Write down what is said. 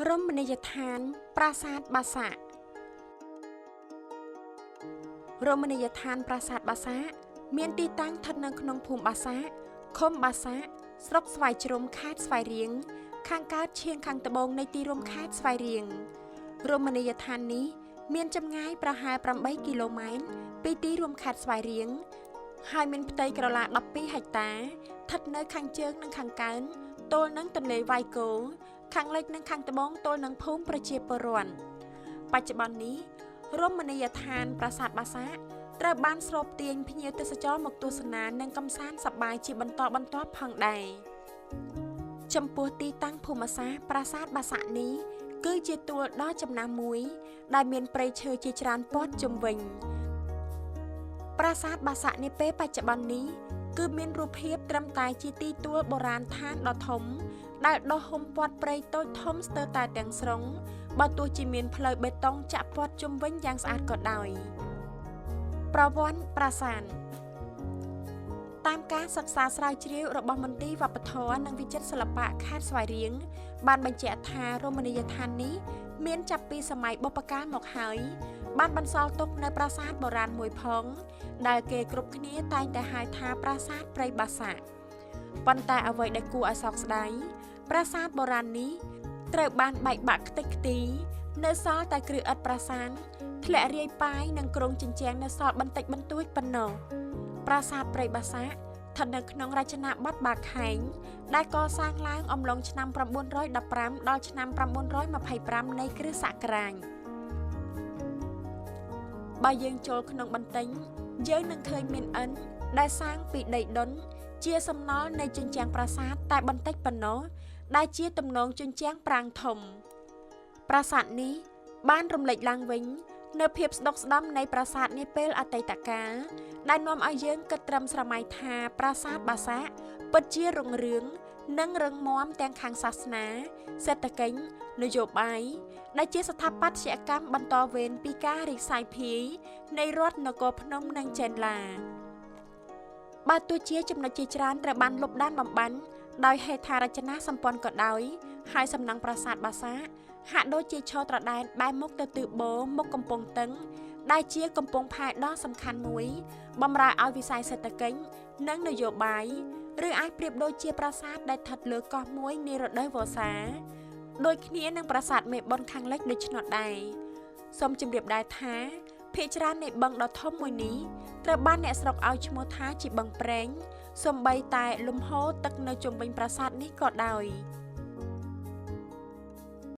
រមណីយដ្ឋានប្រាសាទបាសាក់រមណីយដ្ឋានប្រាសាទបាសាក់មានទីតាំងស្ថិតនៅក្នុងភូមិបាសាក់ឃុំបាសាក់ស្រុកស្វាយជ្រុំខេត្តស្វាយរៀងខាងកើតឈៀងខាងត្បូងនៃទីរួមខេត្តស្វាយរៀងរមណីយដ្ឋាននេះមានចម្ងាយប្រហែល8គីឡូម៉ែត្រពីទីរួមខេត្តស្វាយរៀងហើយមានផ្ទៃក្រឡា12ហិកតាស្ថិតនៅខាងជើងនិងខាងកើតទល់នឹងទន្លេវាយគោខាងលិចនិងខាងត្បូងទល់នឹងភូមិប្រជាពលរដ្ឋបច្ចុប្បន្ននេះរមណីយដ្ឋានប្រាសាទបាសាក់ត្រូវបានស្រូបទាញភ្ញៀវទេសចរមកទស្សនានិងកម្សាន្តសប្បាយជាបន្តបន្ទាប់ផងដែរចំពោះទីតាំងភូមិសាស្ត្រប្រាសាទបាសាក់នេះគឺជាទួលដ៏ចំណាស់មួយដែលមានព្រៃឈើជាច្រើនព័ទ្ធជុំវិញប្រាសាទបាសាក់នាពេលបច្ចុប្បន្ននេះគឺមានរូបភាពត្រឹមតែជាទីទួលបុរាណឋានដ៏ធំដែលដុះហ៊ុំព័ទ្ធព្រៃតូចធំស្ទើរតែទាំងស្រុងបើទោះជាមានផ្លូវបេតុងចាក់ព័ទ្ធជុំវិញយ៉ាងស្អាតក៏ដោយប្រវត្តិប្រាសាទតាមការសិក្សាស្រាវជ្រាវរបស់មន្ទីរវប្បធម៌និងវិចិត្រសិល្បៈខេត្តស្វាយរៀងបានបញ្ជាក់ថារមណីយដ្ឋាននេះមានចាប់ពីសម័យបុព្វកាលមកហើយបានបន្សល់ទុកនៅប្រាសាទបុរាណមួយផងដែលគេគ្រប់គ្នាតែងតែហៅថាប្រាសាទព្រៃបាសាក់ប៉ុន្តែអ្វីដែលគួរឲ្យសោកស្ដាយប្រាសាទបុរាណនេះត្រូវបានបែកបាក់ខ្ទេចខ្ទីនៅសល់តែគ្រឿងឥដ្ឋប្រាសាទធ្លាក់រាយប៉ាយនិងគ្រោងជញ្ជាំងនៅសល់បន្តិចបន្តួចប៉ុណ្ណោះប្រាសាទព្រៃបាសាក់ស្ថិតនៅក្នុងរចនាបថបាខែងដែលកសាងឡើងអំឡុងឆ្នាំ915ដល់ឆ្នាំ925នៃគ្រិស្តសករាជបើយើងចូលក្នុងបន្ទិញយើងនឹងឃើញមានឥដ្ឋដែលសាងពីដីដុនជាសំណល់នៃជញ្ជាំងប្រាសាទតែបន្តិចប៉ុណ្ណោះដែលជាទំនងជញ្ជាំងប្រាង្គធំប្រាសាទនេះបានរំលេចឡើងវិញនៅភាពស្ដុកស្ដំនៃប្រាសាទនាពេលអតីតកាលដែលនាំឲ្យយើងគិតត្រឹមស្រមៃថាប្រាសាទបាសាក់ពិតជារុងរឿងនិងរឹងមាំទាំងខាងសាសនាសេដ្ឋកិច្ចនយោបាយដែលជាស្ថាបត្យកម្មបន្តវេនពីការរីកសាយភាយនៃរដ្ឋនគរភ្នំនិងចេនឡាបើទោះជាចំណុចជាច្រើនត្រូវបានលុបដានបំបាញ់ដោយហេដ្ឋារចនាសម្ព័ន្ធក៏ដោយហើយសំណង់ប្រាសាទបាសាក់ហាក់ដូចជាឈរត្រដែតបែរមុខទៅទិសបូរមុខកំពង់តឹងដែលជាកំពង់ផែដ៏សំខាន់មួយបម្រើឲ្យវិស័យសេដ្ឋកិច្ចនិងនយោបាយឬអាចប្រៀបដូចជាប្រាសាទដែលស្ថិតលើកោះមួយនារដូវវស្សាដូចគ្នានឹងប្រាសាទមេបុណ្យខាងលិចដូច្នោះដែរសូមជម្រាបដែរថាភាគច្រើននៃបឹងដ៏ធំមួយនេះត្រូវបានអ្នកស្រុកឲ្យឈ្មោះថាជាបឹងប្រេងសូម្បីតែលំហូរទឹកនៅជុំវិញប្រាសាទនេះក៏ដោយ